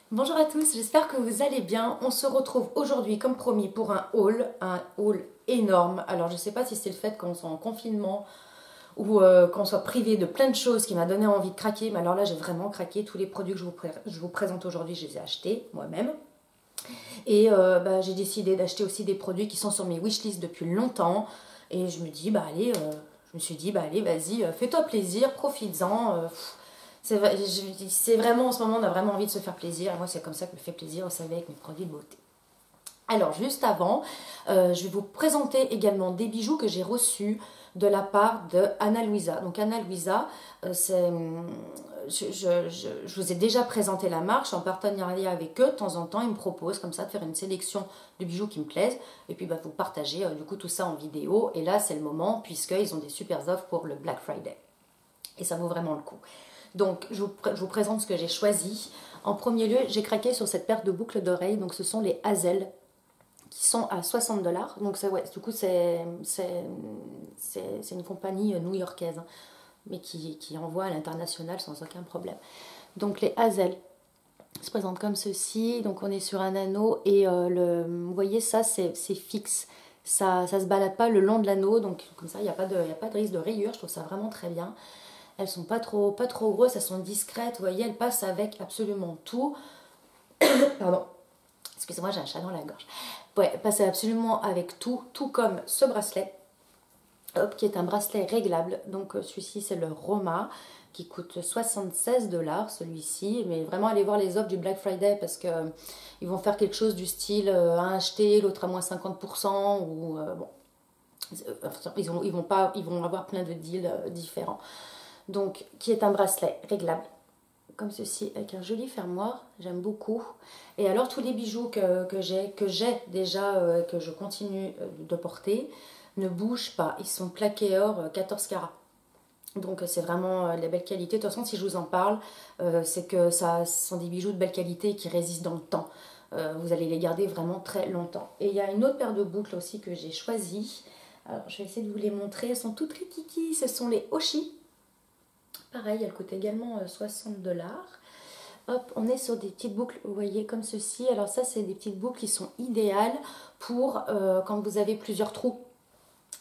Bonjour à tous, j'espère que vous allez bien. On se retrouve aujourd'hui comme promis pour un haul énorme. Alors je ne sais pas si c'est le fait qu'on soit en confinement ou qu'on soit privé de plein de choses qui m'a donné envie de craquer. Mais alors là j'ai vraiment craqué. Tous les produits que je vous présente aujourd'hui, je les ai achetés moi-même. Et j'ai décidé d'acheter aussi des produits qui sont sur mes wishlists depuis longtemps. Et je me dis, je me suis dit, allez, vas-y, fais-toi plaisir, profites-en. C'est vraiment, en ce moment, on a vraiment envie de se faire plaisir. Et moi, c'est comme ça que je me fais plaisir, vous savez, avec mes produits de beauté. Alors, juste avant, je vais vous présenter également des bijoux que j'ai reçus de la part de Ana Luisa. Donc, Ana Luisa, je vous ai déjà présenté la marque, je suis en partenariat avec eux. De temps en temps, ils me proposent comme ça de faire une sélection de bijoux qui me plaisent. Et puis, vous partagez du coup tout ça en vidéo. Et là, c'est le moment, puisqu'ils ont des super offres pour le Black Friday. Et ça vaut vraiment le coup. Donc, je vous présente ce que j'ai choisi. En premier lieu, j'ai craqué sur cette paire de boucles d'oreilles. Donc, ce sont les Hazel qui sont à 60 dollars. Donc, ouais, du coup, c'est une compagnie new-yorkaise, hein, mais qui envoie à l'international sans aucun problème. Donc, les Hazel se présentent comme ceci. Donc, on est sur un anneau et vous voyez, ça, c'est fixe. Ça se balade pas le long de l'anneau. Donc, comme ça, il n'y a pas de risque de rayure. Je trouve ça vraiment très bien. Elles sont pas trop grosses, elles sont discrètes, vous voyez, elles passent avec absolument tout. Pardon, excusez-moi, j'ai un chat dans la gorge. Ouais, elles passent absolument avec tout comme ce bracelet, hop, qui est un bracelet réglable. Donc celui-ci, c'est le Roma, qui coûte 76 dollars, celui-ci. Mais vraiment, allez voir les offres du Black Friday, parce que ils vont faire quelque chose du style un acheté, l'autre à moins 50%, ou bon, ils vont avoir plein de deals différents. Donc, qui est un bracelet réglable, comme ceci, avec un joli fermoir, j'aime beaucoup. Et alors, tous les bijoux que j'ai déjà, que je continue de porter, ne bougent pas. Ils sont plaqués or 14 carats. Donc, c'est vraiment de la belle qualité. De toute façon, si je vous en parle, c'est que ce sont des bijoux de belle qualité qui résistent dans le temps. Vous allez les garder vraiment très longtemps. Et il y a une autre paire de boucles aussi que j'ai choisie. Alors, je vais essayer de vous les montrer. Elles sont toutes rikiki. Ce sont les Oshi. Pareil, elle coûte également 60 dollars. Hop, on est sur des petites boucles, vous voyez, comme ceci. Alors ça, c'est des petites boucles qui sont idéales pour quand vous avez plusieurs trous.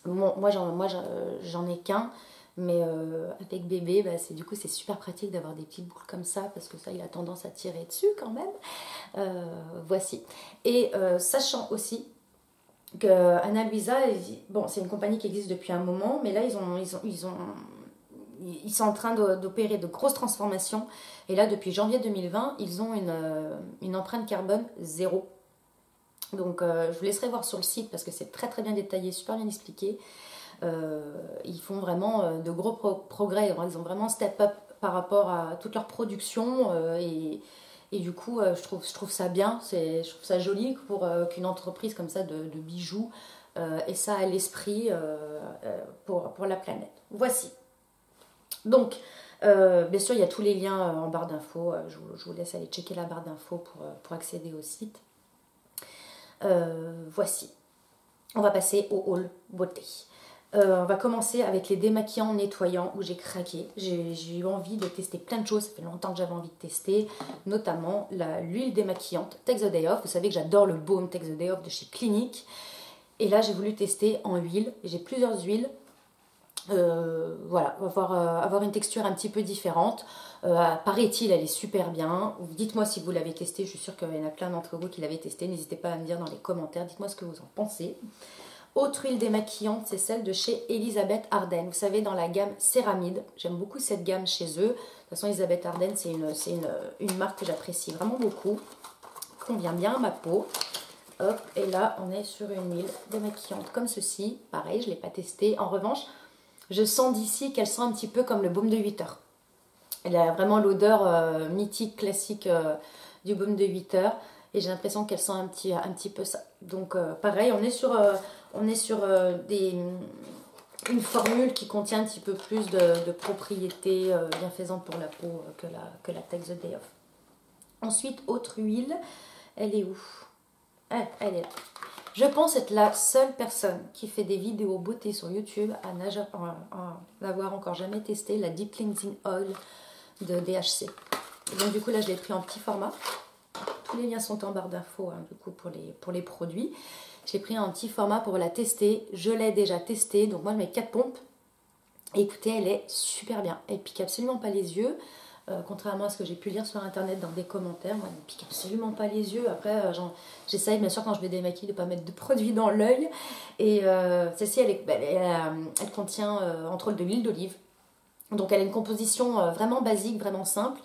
Bon, moi, j'en ai qu'un, mais avec bébé, du coup, c'est super pratique d'avoir des petites boucles comme ça, parce que ça, il a tendance à tirer dessus quand même. Voici. Et sachant aussi que Ana Luisa, bon, c'est une compagnie qui existe depuis un moment, mais là, ils sont en train d'opérer de grosses transformations. Et là, depuis janvier 2020, ils ont une empreinte carbone zéro. Donc, je vous laisserai voir sur le site parce que c'est très très bien détaillé, super bien expliqué. Ils font vraiment de gros progrès. Ils ont vraiment step up par rapport à toute leur production. Et du coup, je trouve ça bien. Je trouve ça joli pour qu'une entreprise comme ça de bijoux ait ça à l'esprit pour la planète. Voici. Donc, bien sûr, il y a tous les liens en barre d'infos. Je vous laisse aller checker la barre d'infos pour accéder au site. Voici. On va passer au haul beauté. On va commencer avec les démaquillants nettoyants où j'ai craqué. J'ai eu envie de tester plein de choses. Ça fait longtemps que j'avais envie de tester, notamment l'huile démaquillante Take the Day Off. Vous savez que j'adore le baume Take the Day Off de chez Clinique. Et là, j'ai voulu tester en huile. J'ai plusieurs huiles. Voilà, avoir une texture un petit peu différente. Paraît-il, elle est super bien. Dites-moi si vous l'avez testé. Je suis sûre qu'il y en a plein d'entre vous qui l'avaient testé. N'hésitez pas à me dire dans les commentaires. Dites-moi ce que vous en pensez. Autre huile démaquillante, c'est celle de chez Elisabeth Arden. Vous savez, dans la gamme Céramide. J'aime beaucoup cette gamme chez eux. De toute façon, Elisabeth Arden, c'est une marque que j'apprécie vraiment beaucoup. Convient bien à ma peau. Hop, et là, on est sur une huile démaquillante comme ceci. Pareil, je ne l'ai pas testée. En revanche, je sens d'ici qu'elle sent un petit peu comme le baume de 8 heures. Elle a vraiment l'odeur mythique, classique du baume de 8 heures. Et j'ai l'impression qu'elle sent un petit peu ça. Donc pareil, on est sur une formule qui contient un petit peu plus de propriétés bienfaisantes pour la peau que la Take the Day Off. Ensuite, autre huile. Elle est où? Elle est là. Je pense être la seule personne qui fait des vidéos beauté sur YouTube à n'avoir encore jamais testé la Deep Cleansing Oil de DHC. Et donc du coup là je l'ai pris en petit format. tous les liens sont en barre d'infos hein, du coup pour les produits. J'ai pris un petit format pour la tester. Je l'ai déjà testée, donc moi je mets 4 pompes. Et écoutez, elle est super bien. Elle pique absolument pas les yeux. Contrairement à ce que j'ai pu lire sur internet dans des commentaires, moi elle ne pique absolument pas les yeux. Après, j'essaye bien sûr quand je vais démaquiller de ne pas mettre de produits dans l'œil. Et celle-ci, elle contient entre autres de l'huile d'olive. Donc elle a une composition vraiment basique, vraiment simple.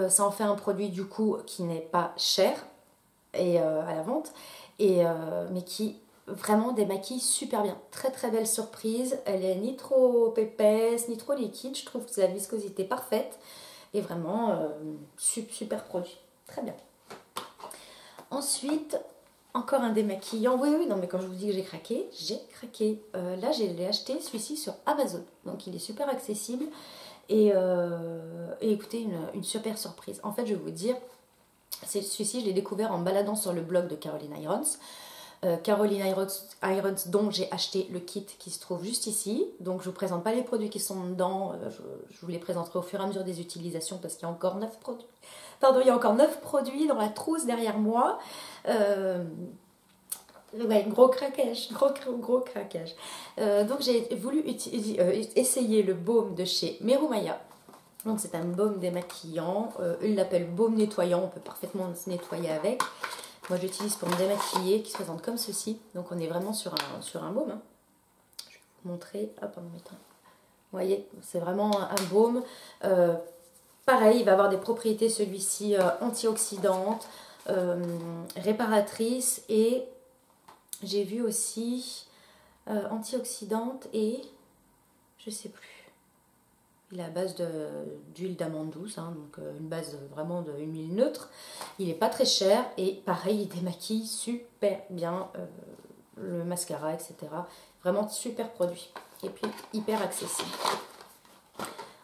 Ça en fait un produit du coup qui n'est pas cher et, à la vente, mais qui vraiment démaquille super bien. Très très belle surprise. Elle est ni trop épaisse, ni trop liquide. Je trouve que c'est la viscosité parfaite. Et vraiment, super produit. Très bien. Ensuite, encore un démaquillant. Oui, non, mais quand je vous dis que j'ai craqué, j'ai craqué. Là, je l'ai acheté, celui-ci, sur Amazon. Donc, il est super accessible. Et écoutez, une super surprise. En fait, je vais vous dire, celui-ci, je l'ai découvert en baladant sur le blog de Caroline Irons. Caroline Irons dont j'ai acheté le kit qui se trouve juste ici. Donc je ne vous présente pas les produits qui sont dedans, je vous les présenterai au fur et à mesure des utilisations parce qu'il y a encore 9 produits. Pardon, il y a encore 9 produits dans la trousse derrière moi. Ouais, gros craquage, gros craquage. Donc j'ai voulu essayer le baume de chez Merumaya. Donc c'est un baume démaquillant, ils l'appellent baume nettoyant, on peut parfaitement se nettoyer avec. Moi, j'utilise pour me démaquiller, qui se présente comme ceci. Donc, on est vraiment sur un baume. Hein. Je vais vous montrer. Hop, on va mettre un... Vous voyez, c'est vraiment un baume. Pareil, il va avoir des propriétés, celui-ci, antioxydantes, réparatrices. Et j'ai vu aussi antioxydante et... je sais plus. Il est à base d'huile d'amande douce, hein, donc une base vraiment d'une huile neutre. Il n'est pas très cher et pareil, il démaquille super bien le mascara, etc. Vraiment super produit et puis hyper accessible.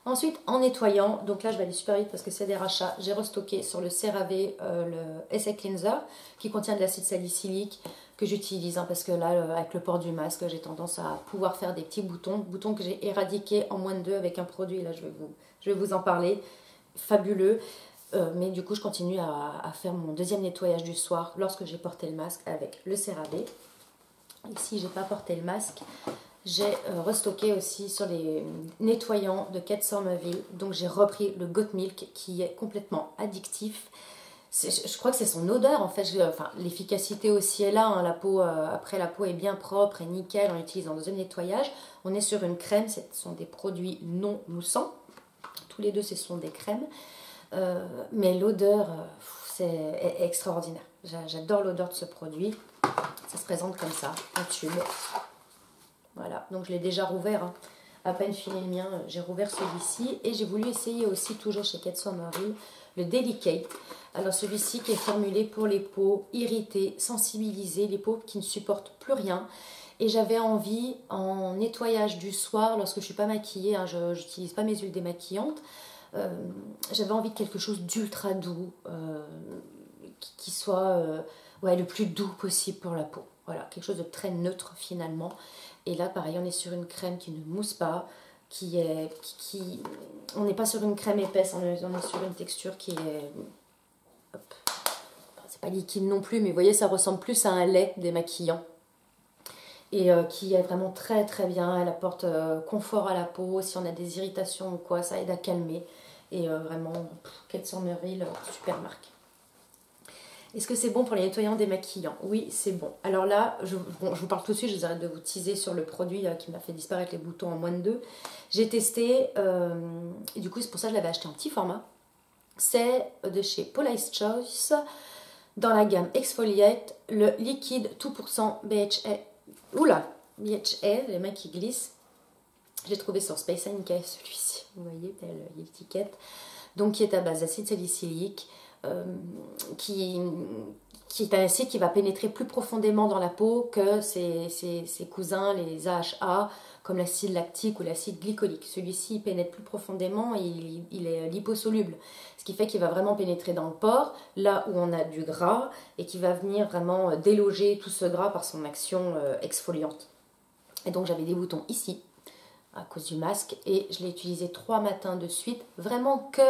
Ensuite, en nettoyant, donc là je vais aller super vite parce que c'est des rachats, j'ai restocké sur le CeraVe le Essay Cleanser qui contient de l'acide salicylique que j'utilise parce que là, avec le port du masque, j'ai tendance à pouvoir faire des petits boutons que j'ai éradiqués en moins de 2 avec un produit, là je vais vous en parler, fabuleux. Mais du coup, je continue à faire mon deuxième nettoyage du soir lorsque j'ai porté le masque avec le CeraVe. Ici, j'ai pas porté le masque. J'ai restocké aussi sur les nettoyants de Kate Somerville. Donc j'ai repris le Goat Milk qui est complètement addictif. Je crois que c'est son odeur en fait. Enfin, l'efficacité aussi est là. Hein. La peau, après, la peau est bien propre et nickel. On l'utilise dans le deuxième nettoyage. On est sur une crème. Ce sont des produits non moussants. Tous les deux, ce sont des crèmes. Mais l'odeur, c'est extraordinaire. J'adore l'odeur de ce produit. Ça se présente comme ça, un tube. Voilà, donc je l'ai déjà rouvert, hein. À peine fini le mien, j'ai rouvert celui-ci. Et j'ai voulu essayer aussi, toujours chez Kate Somerville, le Delicate. Alors celui-ci qui est formulé pour les peaux irritées, sensibilisées, les peaux qui ne supportent plus rien. Et j'avais envie, en nettoyage du soir, lorsque je ne suis pas maquillée, hein, je n'utilise pas mes huiles démaquillantes, j'avais envie de quelque chose d'ultra doux, qui soit le plus doux possible pour la peau. Voilà, quelque chose de très neutre finalement. Et là, pareil, on est sur une crème qui ne mousse pas, on n'est pas sur une crème épaisse, on est sur une texture qui est... Hop. C'est pas liquide non plus, mais vous voyez, ça ressemble plus à un lait démaquillant. Et qui est vraiment très très bien. Elle apporte confort à la peau. Si on a des irritations ou quoi, ça aide à calmer. Et vraiment, Kate Somerville, super marque. Est-ce que c'est bon pour les nettoyants démaquillants? Oui, c'est bon. Alors là, je vous parle tout de suite, je vous arrête de vous teaser sur le produit qui m'a fait disparaître les boutons en moins de 2. J'ai testé, et du coup, c'est pour ça que je l'avais acheté en petit format. C'est de chez Paula's Choice, dans la gamme Exfoliate, le liquide 2% BHA. Oula, BHA, les mains qui glissent. J'ai trouvé sur Space NK celui-ci, vous voyez, l'étiquette. Donc, qui est à base d'acide salicylique. Qui est un acide qui va pénétrer plus profondément dans la peau que ses cousins, les AHA, comme l'acide lactique ou l'acide glycolique. Celui-ci pénètre plus profondément et il est liposoluble, ce qui fait qu'il va vraiment pénétrer dans le pore, là où on a du gras, et qui va venir vraiment déloger tout ce gras par son action exfoliante. Et donc j'avais des boutons ici, à cause du masque. Et je l'ai utilisé 3 matins de suite. Vraiment que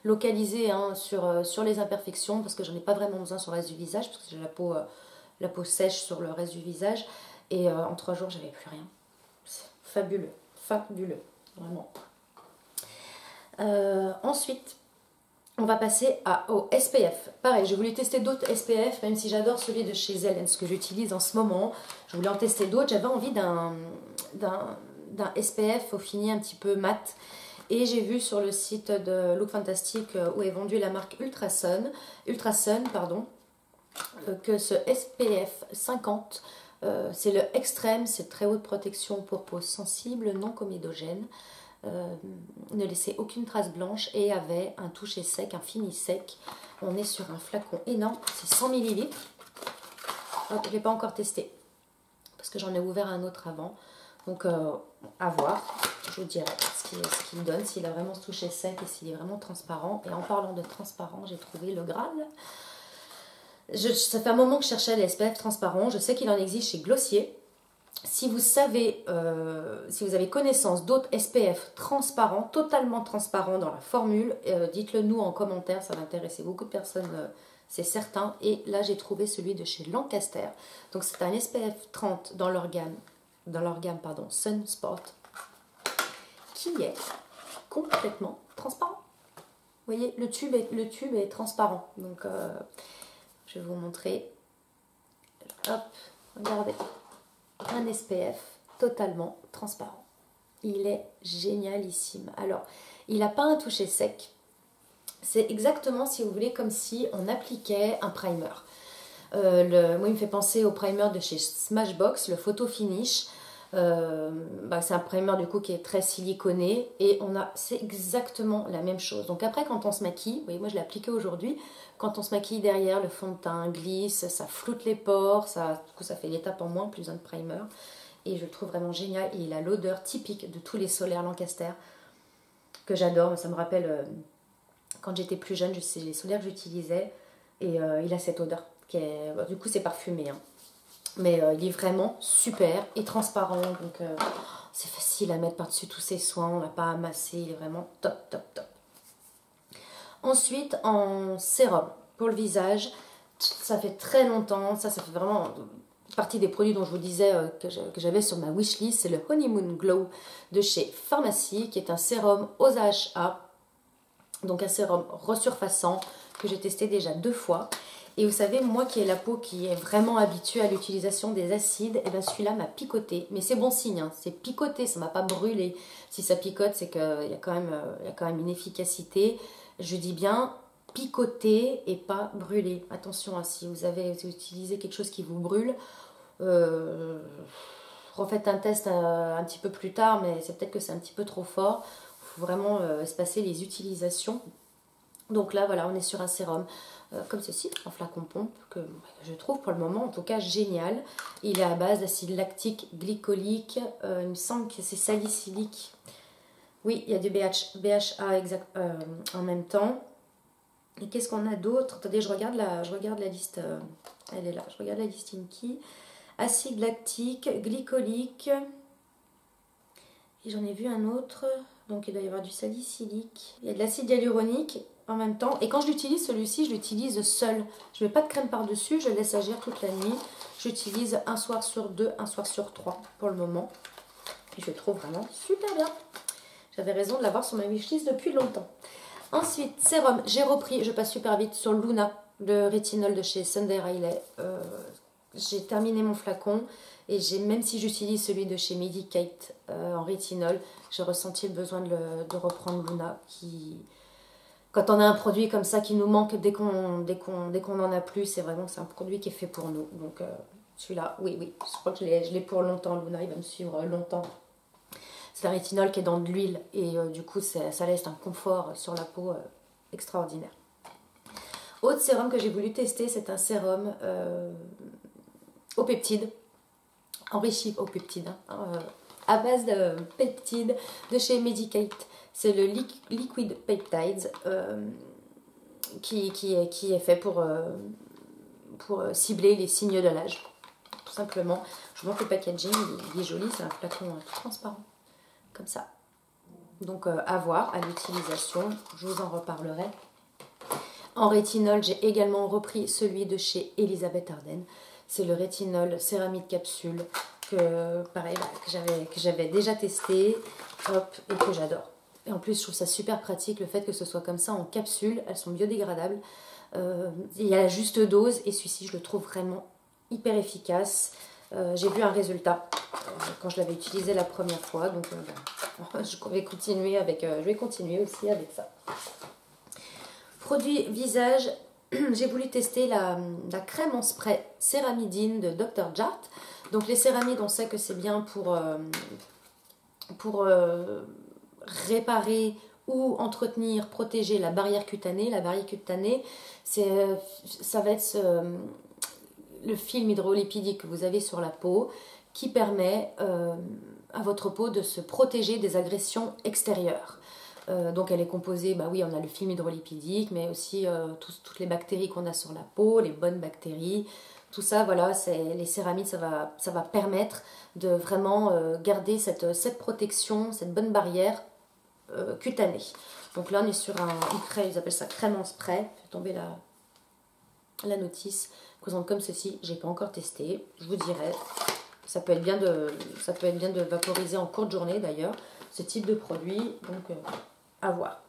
localisé hein, sur les imperfections, parce que j'en ai pas vraiment besoin sur le reste du visage, parce que j'ai la peau sèche sur le reste du visage. Et en 3 jours, j'avais plus rien. C'est fabuleux, fabuleux, vraiment. Ensuite, on va passer au SPF. Pareil, j'ai voulu tester d'autres SPF, même si j'adore celui de chez Zelens que j'utilise en ce moment. Je voulais en tester d'autres. J'avais envie d'un SPF au fini un petit peu mat. Et j'ai vu sur le site de Look Fantastic où est vendue la marque Ultrasun, que ce SPF 50, c'est le extrême, c'est très haute protection pour peau sensible, non comédogène. Ne laissait aucune trace blanche et avait un toucher sec, un fini sec. On est sur un flacon énorme, c'est 100 ml. Je ne l'ai pas encore testé parce que j'en ai ouvert un autre avant. Donc à voir, je vous dirai ce qu'il donne, s'il a vraiment ce toucher sec et s'il est vraiment transparent. Et en parlant de transparent, j'ai trouvé le Graal. Ça fait un moment que je cherchais les SPF transparents. Je sais qu'il en existe chez Glossier. Si vous savez, si vous avez connaissance d'autres SPF transparents, totalement transparents dans la formule, dites-le nous en commentaire, ça va intéresser beaucoup de personnes, c'est certain. Et là, j'ai trouvé celui de chez Lancaster. Donc, c'est un SPF 30 dans leur gamme Sunspot, qui est complètement transparent. Vous voyez, le tube est transparent. Donc, je vais vous montrer. Hop, regardez. Un SPF totalement transparent. Il est génialissime. Alors, il n'a pas un toucher sec. C'est exactement, si vous voulez, comme si on appliquait un primer. Moi, il me fait penser au primer de chez Smashbox, le Photo Finish. C'est un primer du coup qui est très siliconé et c'est exactement la même chose. Donc après, quand on se maquille, vous voyez, moi je l'ai appliqué aujourd'hui, quand on se maquille derrière, le fond de teint glisse, ça floute les pores, du coup ça fait l'étape en moins, plus besoin de primer. Et je le trouve vraiment génial. Et il a l'odeur typique de tous les solaires Lancaster que j'adore. Ça me rappelle quand j'étais plus jeune, c'est les solaires que j'utilisais. Et il a cette odeur. Du coup, c'est parfumé. Hein. Mais il est vraiment super et transparent. Donc, c'est facile à mettre par-dessus tous ses soins. On n'a pas à masser. Il est vraiment top, top, top. Ensuite, en sérum pour le visage. Ça fait très longtemps. Ça fait vraiment partie des produits dont je vous disais que j'avais sur ma wishlist. C'est le Honeymoon Glow de chez Pharmacie, qui est un sérum aux AHA. Donc un sérum resurfaçant que j'ai testé déjà 2 fois. Et vous savez, moi qui ai la peau qui est vraiment habituée à l'utilisation des acides, et bien celui-là m'a picoté. Mais c'est bon signe, hein, c'est picoté, ça ne m'a pas brûlé. Si ça picote, c'est qu'il y a quand même une efficacité. Je dis bien picoté et pas brûlé. Attention, hein, si vous utilisez quelque chose qui vous brûle, refaites un test un petit peu plus tard, mais c'est peut-être que c'est un petit peu trop fort. Il faut vraiment espacer les utilisations. Donc là, voilà, on est sur un sérum comme ceci, un flacon pompe, que je trouve pour le moment en tout cas génial. Il est à base d'acide lactique glycolique, il me semble que c'est salicylique. Oui, il y a du BHA exact, en même temps. Et qu'est-ce qu'on a d'autre? Attendez, je regarde la liste, elle est là, je regarde la liste Inky. Acide lactique, glycolique, et j'en ai vu un autre, donc il doit y avoir du salicylique. Il y a de l'acide hyaluronique en même temps. Et quand je l'utilise, celui-ci, je l'utilise seul. Je ne mets pas de crème par-dessus, je laisse agir toute la nuit. J'utilise un soir sur 2, un soir sur 3 pour le moment. Et je le trouve vraiment super bien. J'avais raison de l'avoir sur ma wishlist depuis longtemps. Ensuite, sérum, j'ai repris, je passe super vite, sur Luna, le rétinol de chez Sunday Riley. J'ai terminé mon flacon. Et même si j'utilise celui de chez Medicate en rétinol, j'ai ressenti le besoin de reprendre Luna. Quand on a un produit comme ça qui nous manque dès qu'on en a plus, c'est vraiment que c'est un produit qui est fait pour nous. Donc celui-là, oui, je crois que je l'ai pour longtemps. Luna, il va me suivre longtemps. C'est un rétinol qui est dans de l'huile et du coup, ça laisse un confort sur la peau extraordinaire. Autre sérum que j'ai voulu tester, c'est un sérum aux peptides. Enrichi aux peptides, à base de peptides de chez Medicate. C'est le Liquid Peptides qui est fait pour cibler les signes de l'âge. Tout simplement. Je vous montre le packaging, il est joli, c'est un flacon tout transparent. comme ça. Donc à voir à l'utilisation, je vous en reparlerai. En rétinol, j'ai également repris celui de chez Elisabeth Arden. C'est le rétinol céramide capsule que, pareil, que j'avais déjà testé, hop, et que j'adore. Et en plus, je trouve ça super pratique, le fait que ce soit comme ça en capsule. Elles sont biodégradables. Il y a la juste dose et celui-ci, je le trouve vraiment hyper efficace. J'ai vu un résultat quand je l'avais utilisé la première fois. Donc, je vais continuer aussi avec ça. Produit visage, j'ai voulu tester la crème en spray céramidine de Dr. Jart. Donc les céramides, on sait que c'est bien pour réparer ou entretenir, protéger la barrière cutanée. La barrière cutanée, ça va être le film hydrolipidique que vous avez sur la peau qui permet à votre peau de se protéger des agressions extérieures. Donc elle est composée, bah oui, on a le film hydrolipidique, mais aussi toutes les bactéries qu'on a sur la peau, les bonnes bactéries. Tout ça, voilà, les céramides, ça va permettre de vraiment garder cette protection, cette bonne barrière cutanée. Donc là, on est sur une crème, ils appellent ça crème en spray. Je vais tomber la notice, présente comme ceci. J'ai pas encore testé, je vous dirai. Ça peut être bien de vaporiser en courte journée d'ailleurs, ce type de produit. Donc à voir.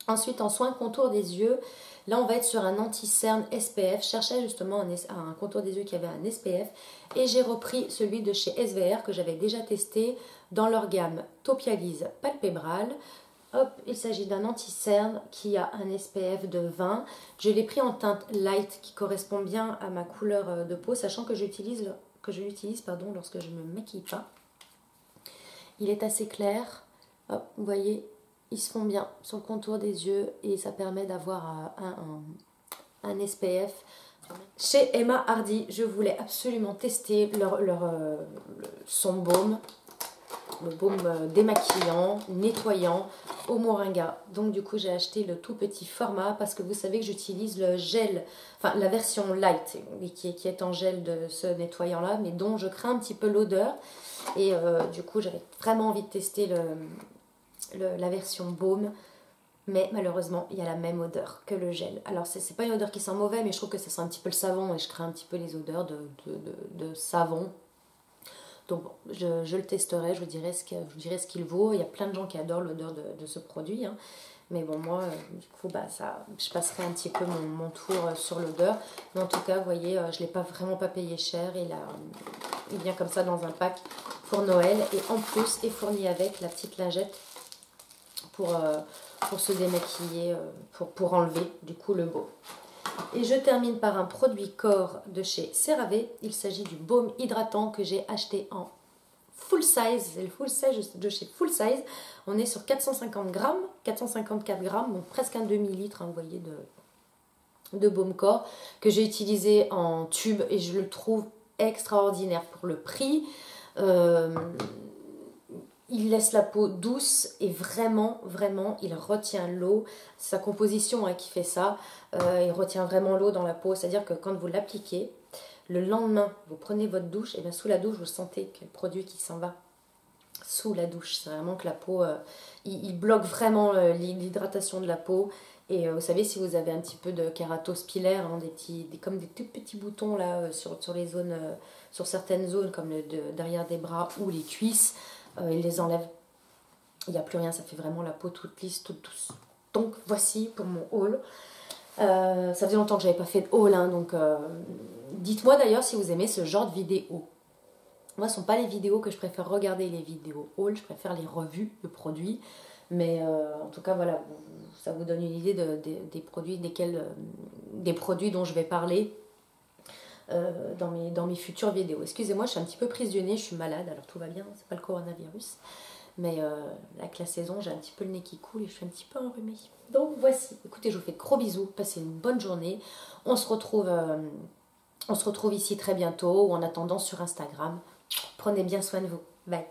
Ensuite, en soins contour des yeux, là on va être sur un anti-cerne SPF. Je cherchais justement un contour des yeux qui avait un SPF et j'ai repris celui de chez SVR que j'avais déjà testé dans leur gamme Topialise Palpebral. Hop, il s'agit d'un anti-cerne qui a un SPF de 20. Je l'ai pris en teinte light qui correspond bien à ma couleur de peau, sachant que je l'utilise lorsque je ne me maquille pas. Il est assez clair. Hop, vous voyez, ils se font bien sur le contour des yeux et ça permet d'avoir un SPF. Chez Emma Hardy, je voulais absolument tester son baume, le baume démaquillant, nettoyant au moringa. Donc du coup, j'ai acheté le tout petit format parce que vous savez que j'utilise le gel, enfin la version light qui est en gel de ce nettoyant-là, mais dont je crains un petit peu l'odeur. Et du coup, j'avais vraiment envie de tester la version baume, mais malheureusement il y a la même odeur que le gel. Alors c'est pas une odeur qui sent mauvais, mais je trouve que ça sent un petit peu le savon et je crains un petit peu les odeurs de savon. Donc bon, je le testerai, je vous dirai ce qu'il vaut. Il y a plein de gens qui adorent l'odeur de ce produit, hein. Mais bon, moi, du coup, je passerai un petit peu mon tour sur l'odeur. Mais en tout cas, vous voyez, je ne l'ai vraiment pas payé cher. Il vient comme ça dans un pack pour Noël. Et en plus, est fourni avec la petite lingette pour se démaquiller, pour enlever du coup le baume. Et je termine par un produit corps de chez CeraVe. Il s'agit du baume hydratant que j'ai acheté en full size. C'est le full size de chez Full Size. On est sur 450 grammes, 454 grammes, donc presque un demi-litre, hein, vous voyez, de baume corps que j'ai utilisé en tube et je le trouve extraordinaire pour le prix. Il laisse la peau douce et vraiment, il retient l'eau. C'est sa composition qui fait ça. Il retient vraiment l'eau dans la peau. C'est-à-dire que quand vous l'appliquez, le lendemain, vous prenez votre douche, et bien sous la douche, vous sentez que le produit qui s'en va sous la douche. C'est vraiment que la peau, il bloque vraiment l'hydratation de la peau. Et vous savez, si vous avez un petit peu de kératose pilaire, hein, comme des tout petits boutons là, sur les zones, sur certaines zones, comme derrière des bras ou les cuisses, il les enlève. Il n'y a plus rien, ça fait vraiment la peau toute lisse, toute douce. Donc voici pour mon haul. Ça faisait longtemps que je n'avais pas fait de haul, hein, donc dites-moi d'ailleurs si vous aimez ce genre de vidéo. Moi, ce ne sont pas les vidéos que je préfère regarder, les vidéos haul, je préfère les revues de produits. Mais en tout cas, voilà, ça vous donne une idée des produits des produits dont je vais parler dans mes futures vidéos. Excusez-moi, je suis un petit peu prise du nez, je suis malade, alors tout va bien, c'est pas le coronavirus. Mais avec la saison, j'ai un petit peu le nez qui coule et je suis un petit peu enrhumée. Donc voici, écoutez, je vous fais de gros bisous, passez une bonne journée. On se retrouve ici très bientôt ou en attendant sur Instagram. Prenez bien soin de vous. Bye.